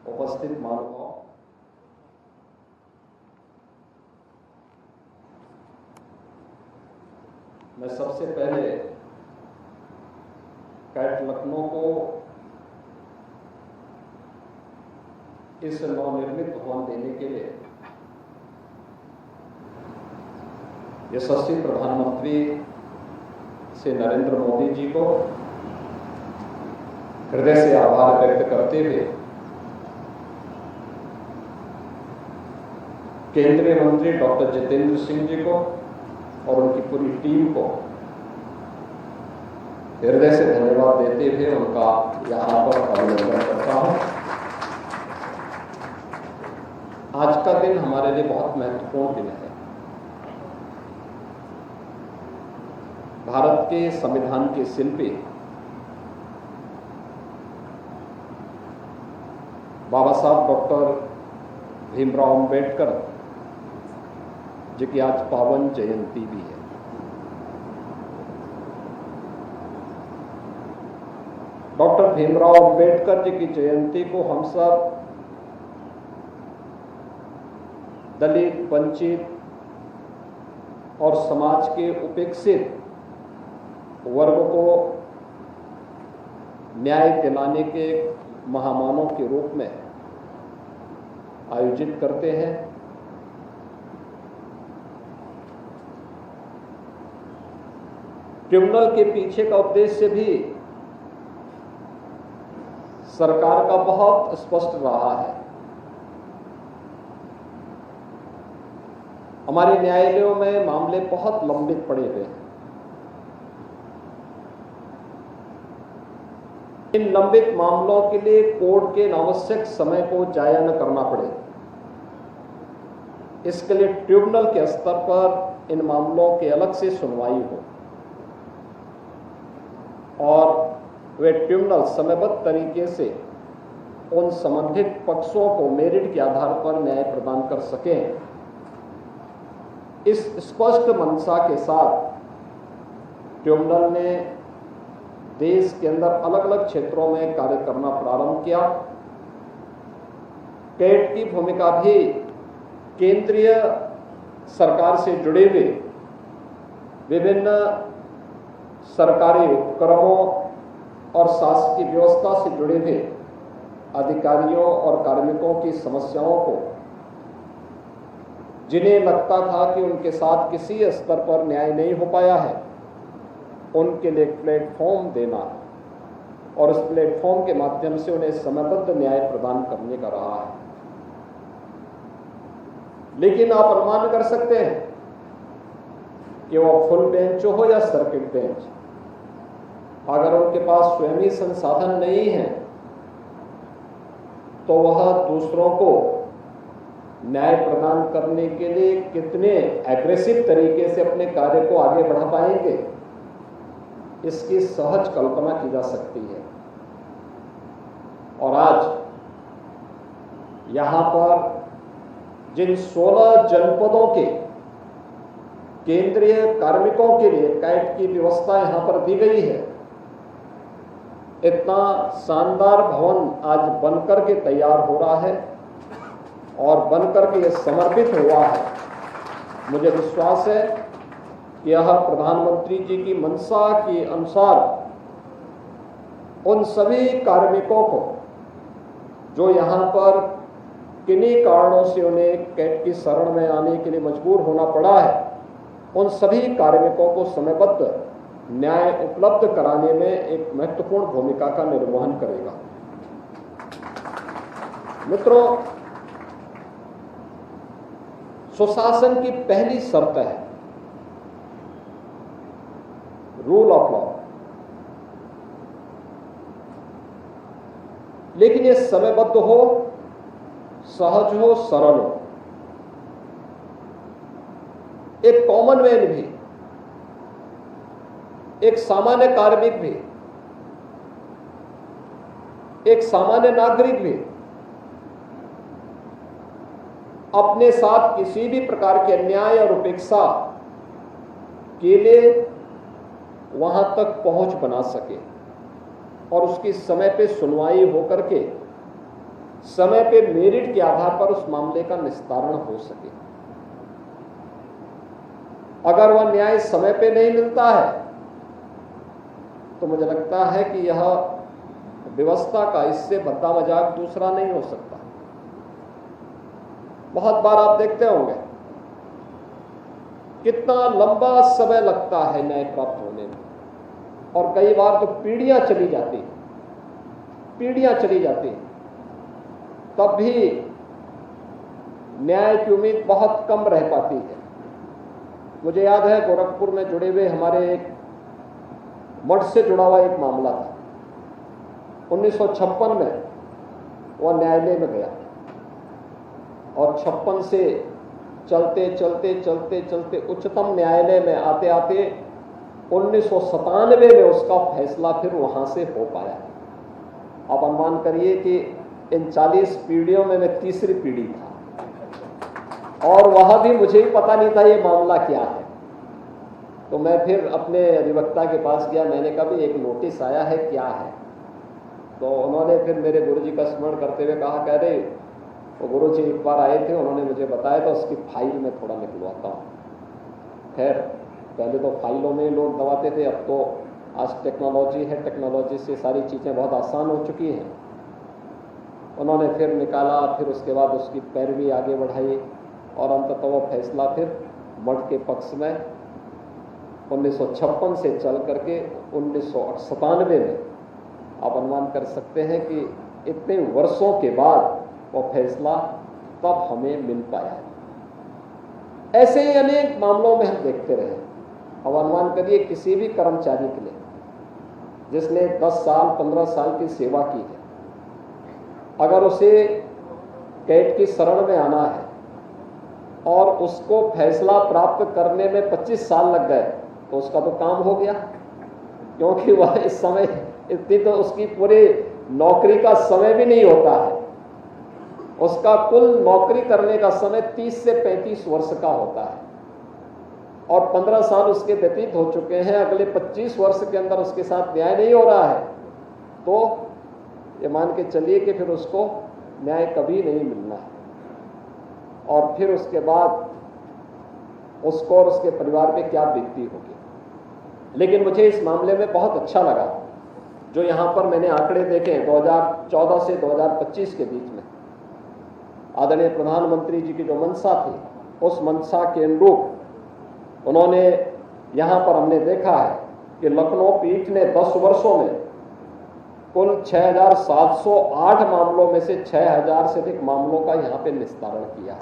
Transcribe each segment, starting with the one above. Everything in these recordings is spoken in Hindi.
उपस्थित महानुभाव, मैं सबसे पहले कैट लखनऊ को इस नवनिर्मित भवन देने के लिए यशस्वी प्रधानमंत्री श्री नरेंद्र मोदी जी को हृदय से आभार व्यक्त करते हुए केंद्रीय मंत्री डॉक्टर जितेंद्र सिंह जी को और उनकी पूरी टीम को हृदय से धन्यवाद देते हुए उनका यहां पर अभिनंदन करता हूं। आज का दिन हमारे लिए बहुत महत्वपूर्ण दिन है। भारत के संविधान के शिल्पी बाबा साहब डॉक्टर भीमराव अंबेडकर जी की आज पावन जयंती भी है। डॉक्टर भीमराव अंबेडकर जी की जयंती को हम सब दलित, वंचित और समाज के उपेक्षित वर्ग को न्याय दिलाने के महामानव के रूप में आयोजित करते हैं। ट्रिब्यूनल के पीछे का उद्देश्य भी सरकार का बहुत स्पष्ट रहा है। हमारे न्यायालयों में मामले बहुत लंबित पड़े हुए हैं। इन लंबित मामलों के लिए कोर्ट के अनावश्यक समय को जाया न करना पड़े, इसके लिए ट्रिब्यूनल के स्तर पर इन मामलों के अलग से सुनवाई हो और वे ट्रिब्यूनल समयबद्ध तरीके से उन संबंधित पक्षों को मेरिट के आधार पर न्याय प्रदान कर सकें। इस स्पष्ट मंशा के साथ ट्रिब्यूनल ने देश के अंदर अलग अलग क्षेत्रों में कार्य करना प्रारंभ किया। कैट की भूमिका भी केंद्रीय सरकार से जुड़े हुए विभिन्न सरकारी उपक्रमों और शासकीय व्यवस्था से जुड़े हुए अधिकारियों और कार्मिकों की समस्याओं को, जिन्हें लगता था कि उनके साथ किसी स्तर पर न्याय नहीं हो पाया है, उनके लिए प्लेटफॉर्म देना और उस प्लेटफॉर्म के माध्यम से उन्हें समयबद्ध न्याय प्रदान करने का रहा है। लेकिन आप अनुमान कर सकते हैं कि वो फुल बेंच हो या सर्किट बेंच, अगर उनके पास स्वयं ही संसाधन नहीं है तो वह दूसरों को न्याय प्रदान करने के लिए कितने एग्रेसिव तरीके से अपने कार्य को आगे बढ़ा पाएंगे, इसकी सहज कल्पना की जा सकती है। और आज यहां पर जिन 16 जनपदों के केंद्रीय कार्मिकों के लिए कैट की व्यवस्था यहां पर दी गई है, इतना शानदार भवन आज बनकर के तैयार हो रहा है और बनकर के ये समर्पित हुआ है। मुझे विश्वास है कि यह प्रधानमंत्री जी की मंशा के अनुसार उन सभी कार्मिकों को जो यहाँ पर किन्हीं कारणों से उन्हें कैट की शरण में आने के लिए मजबूर होना पड़ा है, उन सभी कार्मिकों को समयबद्ध न्याय उपलब्ध कराने में एक महत्वपूर्ण भूमिका का निर्वहन करेगा। मित्रों, सुशासन की पहली शर्त है रूल ऑफ लॉ, लेकिन ये समयबद्ध हो, सहज हो, सरल हो। एक कॉमन मैन भी, एक सामान्य कार्मिक भी, एक सामान्य नागरिक भी अपने साथ किसी भी प्रकार के अन्याय और उपेक्षा के लिए वहां तक पहुंच बना सके और उसकी समय पे सुनवाई होकर के समय पे मेरिट के आधार पर उस मामले का निस्तारण हो सके। अगर वह न्याय समय पे नहीं मिलता है तो मुझे लगता है कि यह व्यवस्था का इससे भद्दा मजाक दूसरा नहीं हो सकता। बहुत बार आप देखते होंगे कितना लंबा समय लगता है न्याय प्राप्त होने में, और कई बार तो पीढ़ियां चली जाती हैं, तब भी न्याय की उम्मीद बहुत कम रह पाती है। मुझे याद है गोरखपुर में जुड़े हुए हमारे एक मठ से जुड़ा हुआ एक मामला था। 1956 में वह न्यायालय में गया और 56 से चलते उच्चतम न्यायालय में आते आते 1997 में उसका फैसला फिर वहां से हो पाया। आप अनुमान करिए कि इन 40 पीढ़ियों में मैं तीसरी पीढ़ी था, और वह भी मुझे ही पता नहीं था ये मामला क्या है। तो मैं फिर अपने अधिवक्ता के पास गया, मैंने कहा भी एक नोटिस आया है, क्या है? तो उन्होंने फिर मेरे गुरुजी का स्मरण करते हुए कहा, कह रहे वो गुरुजी एक बार आए थे, उन्होंने मुझे बताया, तो उसकी फाइल में थोड़ा निकलवाता हूँ। खैर पहले तो फाइलों में लोग दबाते थे, अब तो आज टेक्नोलॉजी है, टेक्नोलॉजी से सारी चीज़ें बहुत आसान हो चुकी हैं। उन्होंने फिर निकाला, फिर उसके बाद उसकी पैरवी आगे बढ़ाई, और अंततः वो फैसला फिर मठ के पक्ष में 1956 से चल करके 1997 में, आप अनुमान कर सकते हैं कि इतने वर्षों के बाद वो फैसला तब हमें मिल पाया। ऐसे ही अनेक मामलों में हम देखते रहे। अब अनुमान करिए किसी भी कर्मचारी के लिए जिसने 10 साल 15 साल की सेवा की है, अगर उसे कैट की शरण में आना है और उसको फैसला प्राप्त करने में 25 साल लग गए, तो उसका तो काम हो गया, क्योंकि वह इस समय इतनी तो उसकी पूरी नौकरी का समय भी नहीं होता है। उसका कुल नौकरी करने का समय 30 से 35 वर्ष का होता है, और 15 साल उसके व्यतीत हो चुके हैं। अगले 25 वर्ष के अंदर उसके साथ न्याय नहीं हो रहा है, तो ये मान के चलिए कि फिर उसको न्याय कभी नहीं मिलना है, और फिर उसके बाद उसको और उसके परिवार पे क्या बीतती होगी। लेकिन मुझे इस मामले में बहुत अच्छा लगा जो यहाँ पर मैंने आंकड़े देखे 2014 से 2025 के बीच में आदरणीय प्रधानमंत्री जी की जो मंशा थी, उस मंशा के अनुरूप उन्होंने यहाँ पर हमने देखा है कि लखनऊ पीठ ने 10 वर्षों में कुल 6,708 मामलों में से 6,000 से अधिक मामलों का यहाँ पे निस्तारण किया।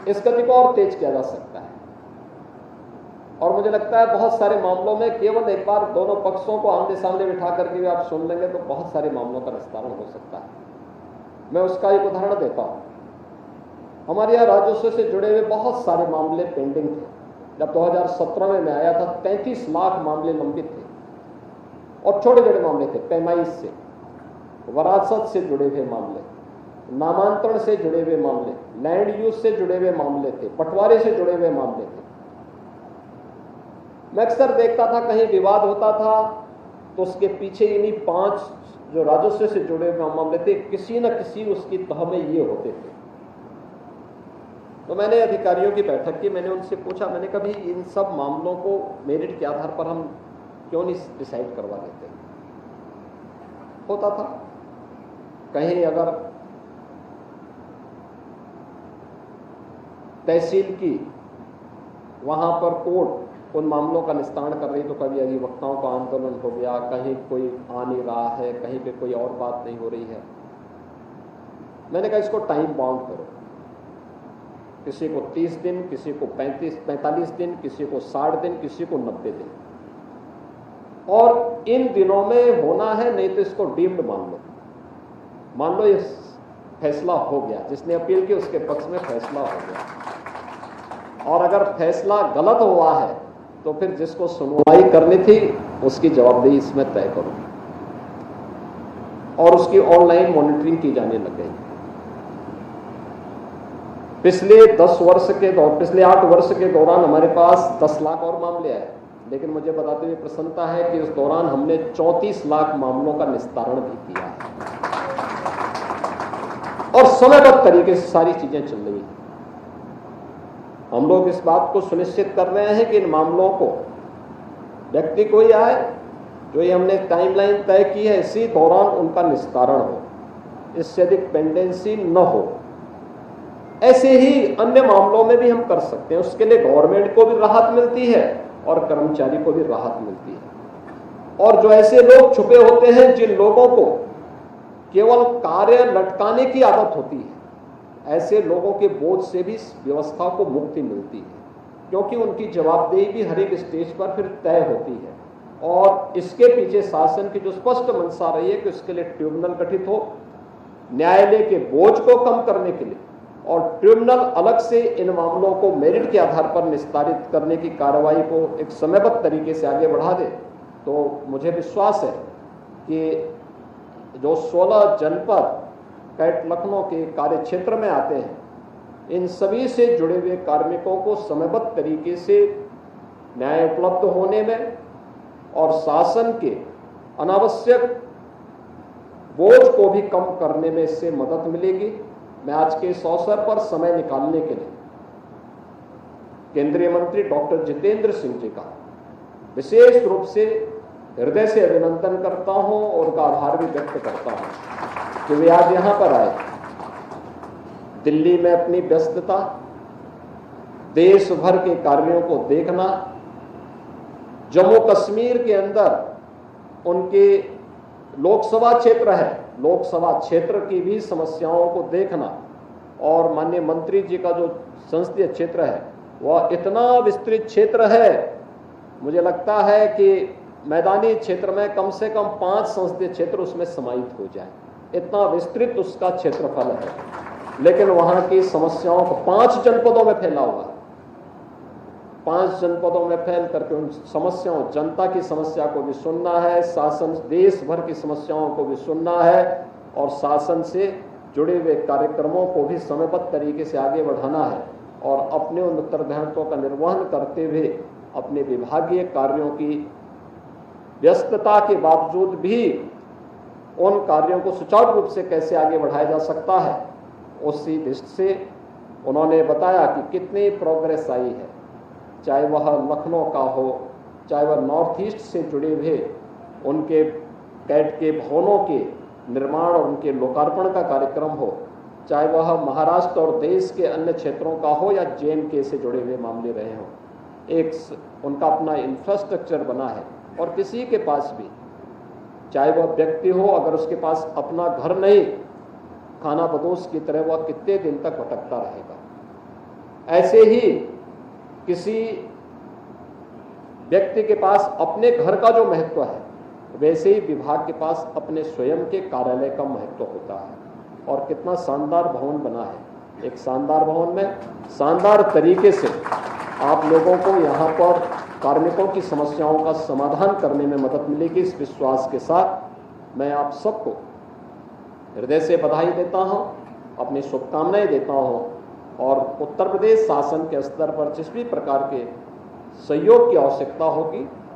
इस गति को और तेज किया जा सकता है, और मुझे लगता है बहुत सारे मामलों में केवल एक बार दोनों पक्षों को आमने सामने बिठा करके भी आप सुन लेंगे तो बहुत सारे मामलों का निस्तारण हो सकता है। मैं उसका एक उदाहरण देता हूं। हमारे यहाँ राजस्व से जुड़े हुए बहुत सारे मामले पेंडिंग थे। जब 2017 में मैं आया था 33 लाख मामले लंबित थे, और छोटे छोटे मामले थे, पैमाइश से, वरासत से जुड़े हुए मामले, नामांतरण से जुड़े हुए मामले, लैंड यूज से जुड़े हुए मामले थे, बंटवारे से जुड़े हुए मामले थे। मैं अक्सर देखता था कहीं विवाद होता था तो उसके पीछे इन्हीं 5 जो राजस्व से जुड़े हुए मामले थे, किसी न किसी उसकी तह में ये होते थे। तो मैंने अधिकारियों की बैठक की, मैंने उनसे पूछा, मैंने कभी इन सब मामलों को मेरिट के आधार पर हम क्यों नहीं डिसाइड करवा देते। होता था कहीं अगर तहसील की वहां पर कोर्ट उन मामलों का निस्तारण कर रही, तो कभी अधिवक्ताओं का आंदोलन हो गया, कहीं कोई आ नहीं रहा है, कहीं पे कोई और बात नहीं हो रही है। मैंने कहा इसको टाइम बाउंड करो, किसी को 30 दिन, किसी को 45 दिन, किसी को 60 दिन, किसी को 90 दिन, और इन दिनों में होना है, नहीं तो इसको डीम्ड मान लो ये फैसला हो गया, जिसने अपील की उसके पक्ष में फैसला हो गया। और अगर फैसला गलत हुआ है तो फिर जिसको सुनवाई करनी थी उसकी जवाबदेही इसमें तय करो, और उसकी ऑनलाइन मॉनिटरिंग की जाने लग गई। पिछले 8 वर्ष के दौरान हमारे पास 10 लाख और मामले आए, लेकिन मुझे बताते हुए प्रसन्नता है कि इस दौरान हमने 34 लाख मामलों का निस्तारण भी किया है और समयबद्ध तरीके से सारी चीजें चल रही हैं। हम लोग इस बात को सुनिश्चित कर रहे हैं कि इन मामलों को व्यक्ति कोई आए, जो ये हमने टाइमलाइन तय की है, इसी दौरान उनका निस्तारण हो, इससे अधिक पेंडेंसी न हो। ऐसे ही अन्य मामलों में भी हम कर सकते हैं। उसके लिए गवर्नमेंट को भी राहत मिलती है और कर्मचारी को भी राहत मिलती है। और जो ऐसे लोग छुपे होते हैं, जिन लोगों को केवल कार्य लटकाने की आदत होती है, ऐसे लोगों के बोझ से भी व्यवस्था को मुक्ति मिलती है, क्योंकि उनकी जवाबदेही भी हर एक स्टेज पर फिर तय होती है। और इसके पीछे शासन की जो स्पष्ट मंशा रही है कि उसके लिए ट्रिब्यूनल गठित हो, न्यायालय के बोझ को कम करने के लिए, और ट्रिब्यूनल अलग से इन मामलों को मेरिट के आधार पर निस्तारित करने की कार्रवाई को एक समयबद्ध तरीके से आगे बढ़ा दे। तो मुझे विश्वास है कि जो 16 जनपद कैट लखनऊ के कार्य क्षेत्र में आते हैं, इन सभी से जुड़े हुए कार्मिकों को समयबद्ध तरीके से न्याय उपलब्ध होने में और शासन के अनावश्यक बोझ को भी कम करने में इससे मदद मिलेगी। मैं आज के इस अवसर पर समय निकालने के लिए केंद्रीय मंत्री डॉक्टर जितेंद्र सिंह जी का विशेष रूप से हृदय से अभिनंदन करता हूं और उनका आभार भी व्यक्त करता हूं कि वे आज यहां पर आए। दिल्ली में अपनी व्यस्तता, देश भर के कार्यों को देखना, जम्मू कश्मीर के अंदर उनके लोकसभा क्षेत्र है, लोकसभा क्षेत्र की भी समस्याओं को देखना, और माननीय मंत्री जी का जो संसदीय क्षेत्र है वह इतना विस्तृत क्षेत्र है, मुझे लगता है कि मैदानी क्षेत्र में कम से कम 5 संसदीय क्षेत्र उसमें समाहित हो जाए, इतना विस्तृत उसका क्षेत्रफल है। लेकिन वहां की समस्याओं को 5 जनपदों में फैला हुआ है, 5 जनपदों में फैल करके उन समस्याओं, जनता की समस्या को भी सुनना है, शासन देश भर की समस्याओं को भी सुनना है, और शासन से जुड़े हुए कार्यक्रमों को भी समयबद्ध तरीके से आगे बढ़ाना है, और अपने उन उत्तरदायित्वों का निर्वहन करते हुए अपने विभागीय कार्यों की व्यस्तता के बावजूद भी उन कार्यों को सुचारू रूप से कैसे आगे बढ़ाया जा सकता है, उसी दृष्टि से उन्होंने बताया कि कितनी प्रोग्रेस आई है, चाहे वह लखनऊ का हो, चाहे वह नॉर्थ ईस्ट से जुड़े हुए उनके कैट के भवनों के निर्माण और उनके लोकार्पण का कार्यक्रम हो, चाहे वह महाराष्ट्र और देश के अन्य क्षेत्रों का हो या JNK से जुड़े हुए मामले रहे हों। एक उनका अपना इंफ्रास्ट्रक्चर बना है, और किसी के पास भी, चाहे वह व्यक्ति हो, अगर उसके पास अपना घर नहीं, खाना बदोश की तरह वह कितने दिन तक भटकता रहेगा। ऐसे ही किसी व्यक्ति के पास अपने घर का जो महत्व है, वैसे ही विभाग के पास अपने स्वयं के कार्यालय का महत्व होता है। और कितना शानदार भवन बना है, एक शानदार भवन में शानदार तरीके से आप लोगों को यहाँ पर कार्मिकों की समस्याओं का समाधान करने में मदद मिलेगी। इस विश्वास के साथ मैं आप सबको हृदय से बधाई देता हूँ, अपनी शुभकामनाएं देता हूँ, और उत्तर प्रदेश शासन के स्तर पर जिस भी प्रकार के सहयोग की आवश्यकता होगी